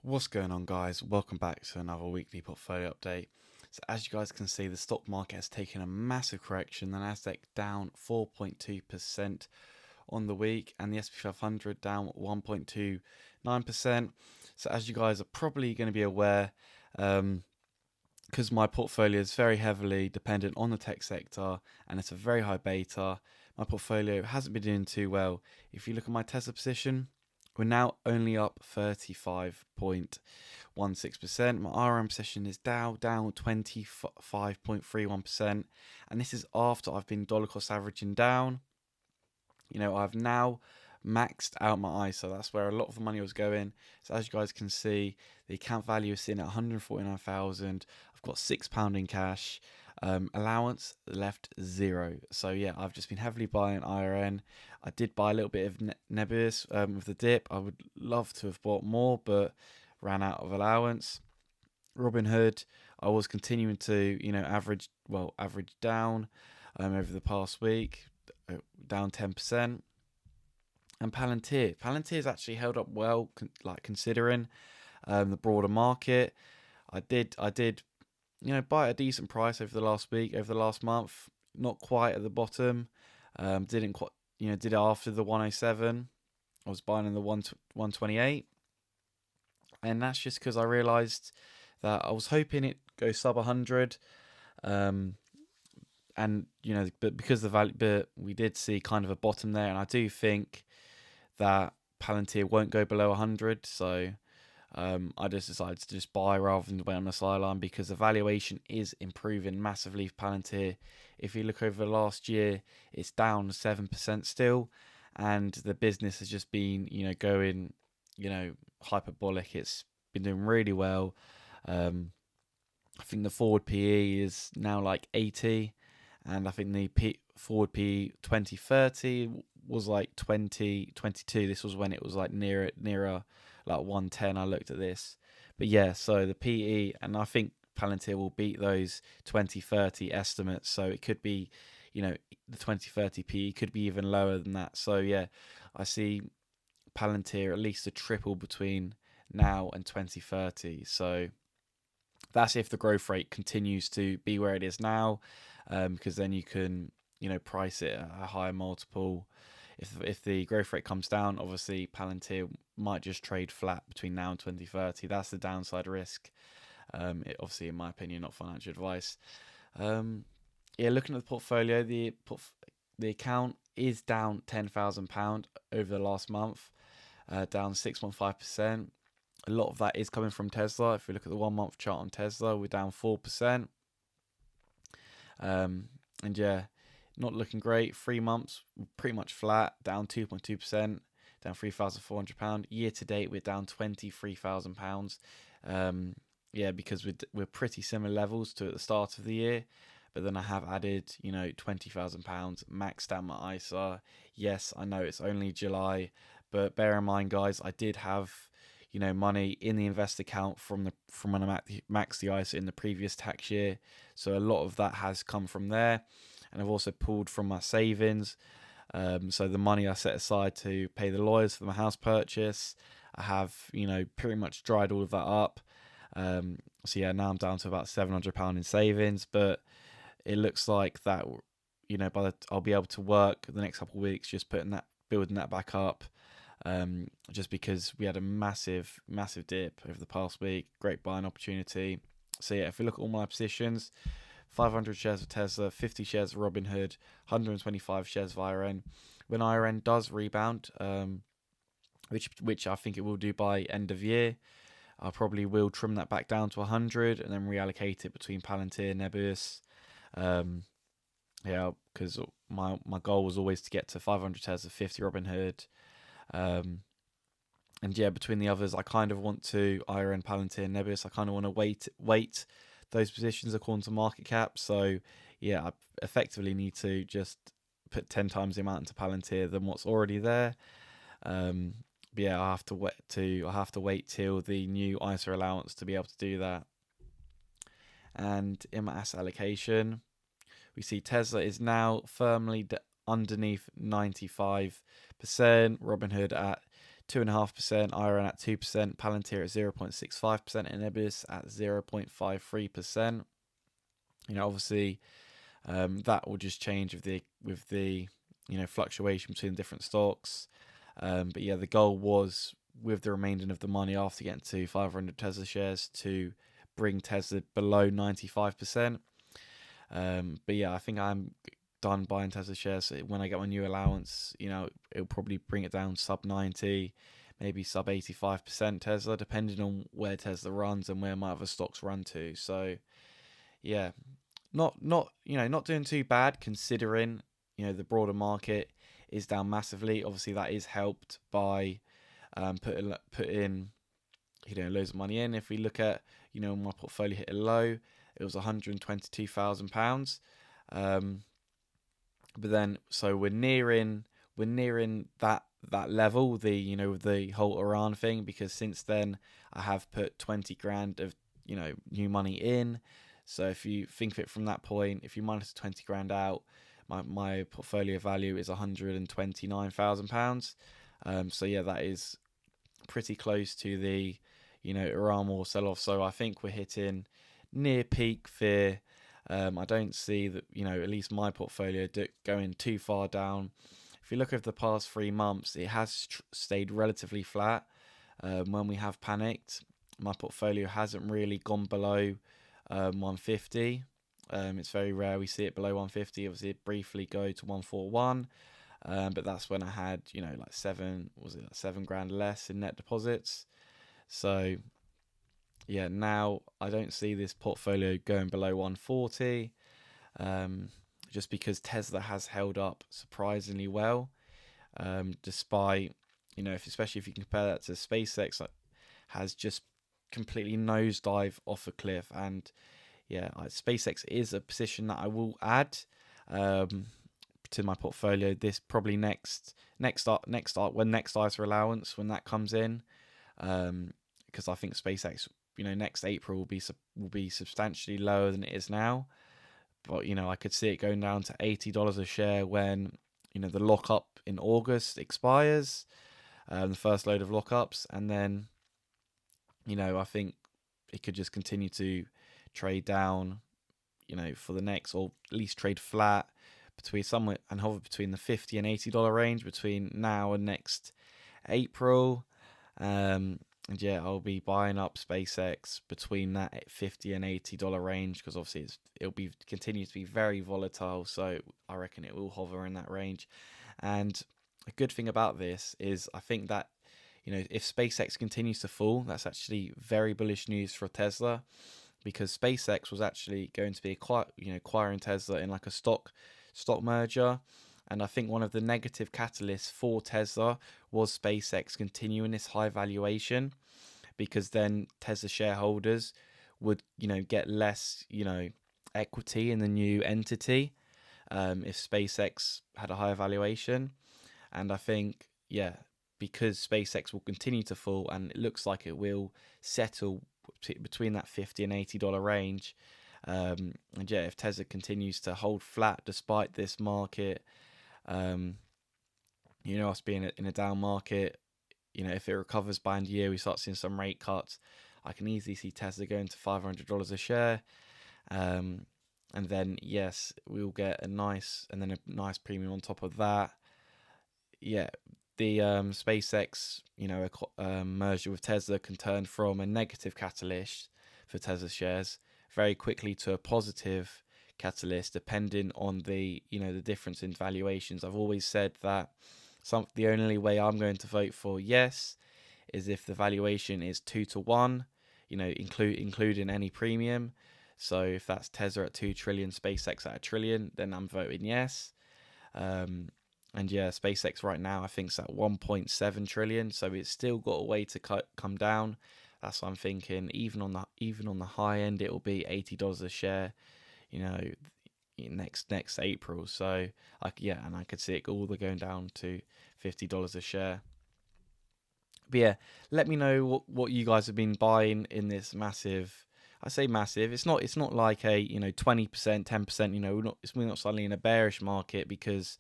What's going on, guys? Welcome back to another weekly portfolio update. So as you guys can see, the stock market has taken a massive correction. The Nasdaq down 4.2% on the week, and the S&P 500 down 1.29%. So as you guys are probably going to be aware, because my portfolio is very heavily dependent on the tech sector and it's a very high beta, my portfolio hasn't been doing too well. If you look at my Tesla position, we're now only up 35.16%. My RM position is down 25.31%. And this is after I've been dollar cost averaging down. I've now maxed out my ISA. That's where a lot of the money was going. So as you guys can see, the account value is sitting at 149,000. I've got £6 in cash. Allowance left 0. So yeah, I've just been heavily buying IRN. I did buy a little bit of Nebius with the dip. I would love to have bought more, but ran out of allowance. Robinhood, I was continuing to average down over the past week, down 10%. And Palantir's actually held up well, considering the broader market. I did buy at a decent price over the last week, over the last month. Not quite at the bottom. Didn't quite, did it after the 107. I was buying in the 128, and that's just because I realised that I was hoping it goes sub 100. But because the value, but we did see kind of a bottom there, and I do think that Palantir won't go below 100. So I just decided to just buy rather than wait on the sideline, because the valuation is improving massively for Palantir. If you look over the last year, it's down 7% still, and the business has just been going hyperbolic. It's been doing really well. I think the forward PE is now like 80, and I think the forward PE 2030 was like 2022. This was when it was like nearer like 110. I looked at this, but yeah, so the PE, and I think Palantir will beat those 2030 estimates, so it could be the 2030 PE could be even lower than that. So yeah, I see Palantir at least a triple between now and 2030. So that's if the growth rate continues to be where it is now, because then you can price it at a higher multiple. If the growth rate comes down, obviously Palantir might just trade flat between now and 2030. That's the downside risk. Obviously, in my opinion, not financial advice. Looking at the portfolio, the account is down £10,000 over the last month, down 6.5%. A lot of that is coming from Tesla. If we look at the 1 month chart on Tesla, we're down 4%. And yeah, not looking great. 3 months, pretty much flat, down 2.2%, down £3,400. Year to date, we're down £23,000. Because we're pretty similar levels to at the start of the year. But then I have added, £20,000, maxed out my ISA. Yes, I know it's only July, but bear in mind, guys, I did have money in the invest account from when I maxed the ISA in the previous tax year. So a lot of that has come from there. And I've also pulled from my savings. So the money I set aside to pay the lawyers for my house purchase, I have, pretty much dried all of that up. So yeah, now I'm down to about £700 in savings, but it looks like that, I'll be able to work the next couple of weeks, just building that back up. Just because we had a massive dip over the past week. Great buying opportunity. So yeah, if we look at all my positions, 500 shares of Tesla, 50 shares of Robinhood, 125 shares of IRN. When IRN does rebound, which I think it will do by end of year, I probably will trim that back down to 100 and then reallocate it between Palantir and Nebius. Because my goal was always to get to 500 Tesla, 50 Robinhood. And yeah, between the others, I kind of want to IRN, Palantir, and Nebius. I kind of want to weight those positions according to market cap. So yeah, I effectively need to just put 10 times the amount into Palantir than what's already there. But yeah, I have to wait till the new ISA allowance to be able to do that. And in my asset allocation, we see Tesla is now firmly underneath 95%. Robinhood at 2.5%, Iron at 2%, Palantir at 0.65%, and Nebulous at 0.53%. Obviously, that will just change with the fluctuation between different stocks. But yeah, the goal was, with the remainder of the money after getting to 500 Tesla shares, to bring Tesla below 95%. But yeah, I think I'm done buying Tesla shares. When I get my new allowance, it'll probably bring it down sub 90, maybe sub 85% Tesla, depending on where Tesla runs and where my other stocks run to. So yeah, not doing too bad, considering the broader market is down massively. Obviously, that is helped by putting loads of money in. If we look at my portfolio hit a low, it was £122,000. But then, so we're nearing that level, the whole Iran thing, because since then I have put 20 grand of new money in. So if you think of it from that point, if you minus 20 grand out, my portfolio value is £129,000. So yeah, that is pretty close to the Iran war sell-off. So I think we're hitting near peak fear. I don't see that at least my portfolio going too far down. If you look over the past 3 months, it has stayed relatively flat. When we have panicked, my portfolio hasn't really gone below 150. It's very rare we see it below 150. Obviously, it briefly go to 141, but that's when I had like 7 grand less in net deposits. So yeah, now I don't see this portfolio going below 140, just because Tesla has held up surprisingly well, despite especially if you compare that to SpaceX, has just completely nosedive off a cliff. And yeah, SpaceX is a position that I will add to my portfolio. This probably next when next ISA allowance, when that comes in, because I think SpaceX next April will be substantially lower than it is now. But I could see it going down to $80 a share when the lockup in August expires, the first load of lockups, and then I think it could just continue to trade down, for the next, or at least trade flat between somewhere and hover between the $50 and $80 range between now and next April. And yeah, I'll be buying up SpaceX between that $50 and $80 range, because obviously it'll continue to be very volatile. So I reckon it will hover in that range. And a good thing about this is I think that if SpaceX continues to fall, that's actually very bullish news for Tesla, because SpaceX was actually going to be acquiring Tesla in like a stock merger. And I think one of the negative catalysts for Tesla was SpaceX continuing this high valuation, because then Tesla shareholders would, get less, equity in the new entity if SpaceX had a higher valuation. And I think, yeah, because SpaceX will continue to fall, and it looks like it will settle between that $50 and $80 range. And yeah, if Tesla continues to hold flat despite this market, us being in a down market, if it recovers by end of year, we start seeing some rate cuts, I can easily see Tesla going to $500 a share. And then yes, we'll get a nice premium on top of that. Yeah, the SpaceX merger with Tesla can turn from a negative catalyst for Tesla shares very quickly to a positive catalyst, depending on the the difference in valuations. I've always said that the only way I'm going to vote for yes is if the valuation is 2 to 1, including any premium. So if that's Tesla at 2 trillion, SpaceX at 1 trillion, then I'm voting yes. And yeah, SpaceX right now I think is at 1.7 trillion, so it's still got a way to come down. That's what I'm thinking. Even on the high end, it will be $80 a share, next April. So and I could see it all going down to $50 a share. But yeah, let me know what you guys have been buying in this massive. I say massive. It's not like a 20%, 10%. We're not suddenly in a bearish market, because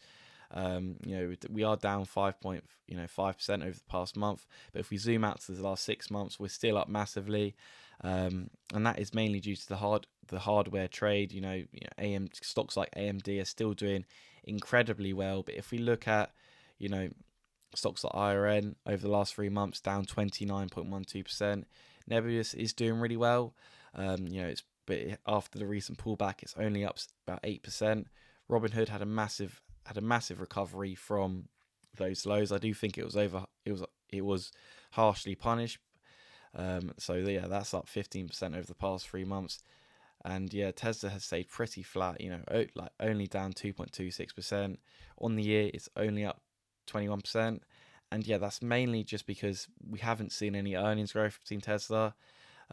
We are down 5% over the past month, but if we zoom out to the last 6 months, we're still up massively, and that is mainly due to the hardware trade. Stocks like AMD are still doing incredibly well, but if we look at stocks like IRN over the last 3 months, down 29.12%. Nebius is doing really well. But after the recent pullback, it's only up about 8%. Robinhood had a massive recovery from those lows. I do think it was harshly punished. That's up 15% over the past 3 months. And Tesla has stayed pretty flat. Like only down 2.26%. On the year, it's only up 21%. And that's mainly just because we haven't seen any earnings growth between Tesla.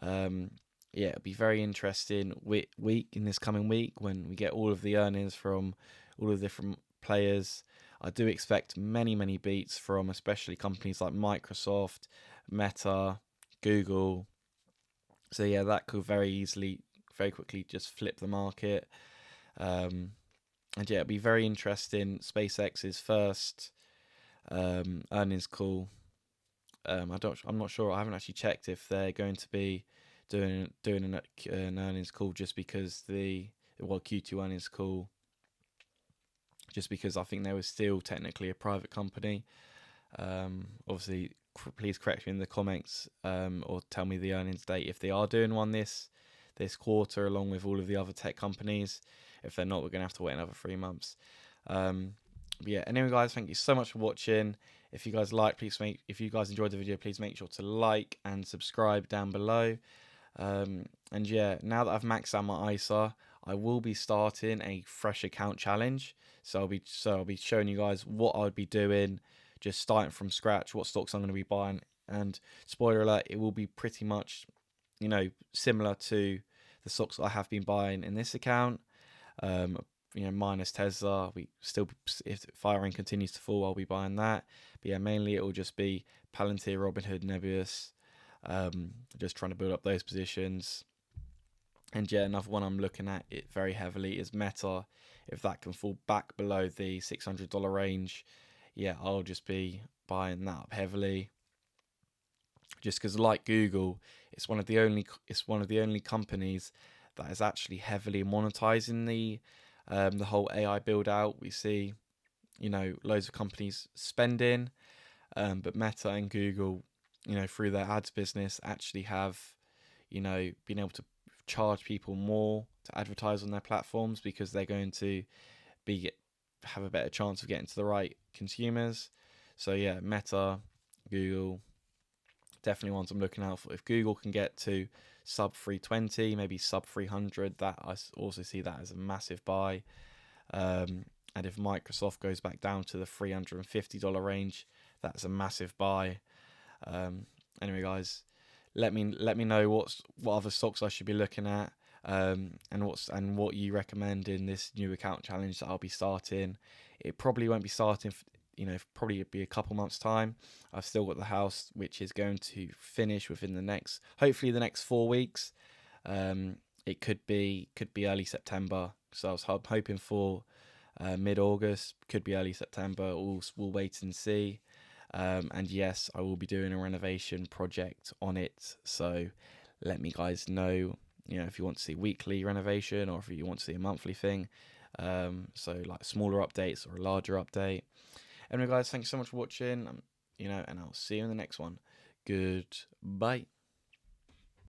It'll be very interesting week in this coming week when we get all of the earnings from all of the different players. I do expect many beats from especially companies like Microsoft, Meta, Google. So that could very quickly just flip the market. It'll be very interesting. SpaceX's first earnings call. I'm not sure. I haven't actually checked if they're going to be doing an earnings call just because Q2 earnings call, just because I think they were still technically a private company. Obviously, please correct me in the comments or tell me the earnings date if they are doing one this quarter along with all of the other tech companies. If they're not, we're going to have to wait another 3 months. Anyway, guys, thank you so much for watching. If you guys enjoyed the video, please make sure to like and subscribe down below. Now that I've maxed out my ISA, I will be starting a fresh account challenge. So I'll be showing you guys what I would be doing, just starting from scratch, what stocks I'm going to be buying. And spoiler alert, it will be pretty much, similar to the stocks I have been buying in this account. Minus Tesla. If firing continues to fall, I'll be buying that. But mainly it will just be Palantir, Robinhood, Nebius. Just trying to build up those positions. And another one I'm looking at it very heavily is Meta. If that can fall back below the $600 range, I'll just be buying that up heavily. Just because, like Google, it's one of the only companies that is actually heavily monetizing the whole AI build out. We see, loads of companies spending, but Meta and Google, through their ads business, actually have, been able to charge people more to advertise on their platforms because they're going to have a better chance of getting to the right consumers. So Meta, Google, definitely ones I'm looking out for. If Google can get to sub 320, maybe sub 300, that I also see that as a massive buy. And if Microsoft goes back down to the $350 range, that's a massive buy. Anyway, guys, let me know what other stocks I should be looking at, and what you recommend in this new account challenge that I'll be starting. It probably won't be starting. Probably be a couple months time. I've still got the house, which is going to finish within hopefully the next 4 weeks. It could be early September. So I was hoping for mid-August. Could be early September. We'll wait and see. And yes, I will be doing a renovation project on it. So let me guys know, if you want to see weekly renovation or if you want to see a monthly thing. So like smaller updates or a larger update. Anyway, guys, thanks so much for watching. And I'll see you in the next one. Goodbye.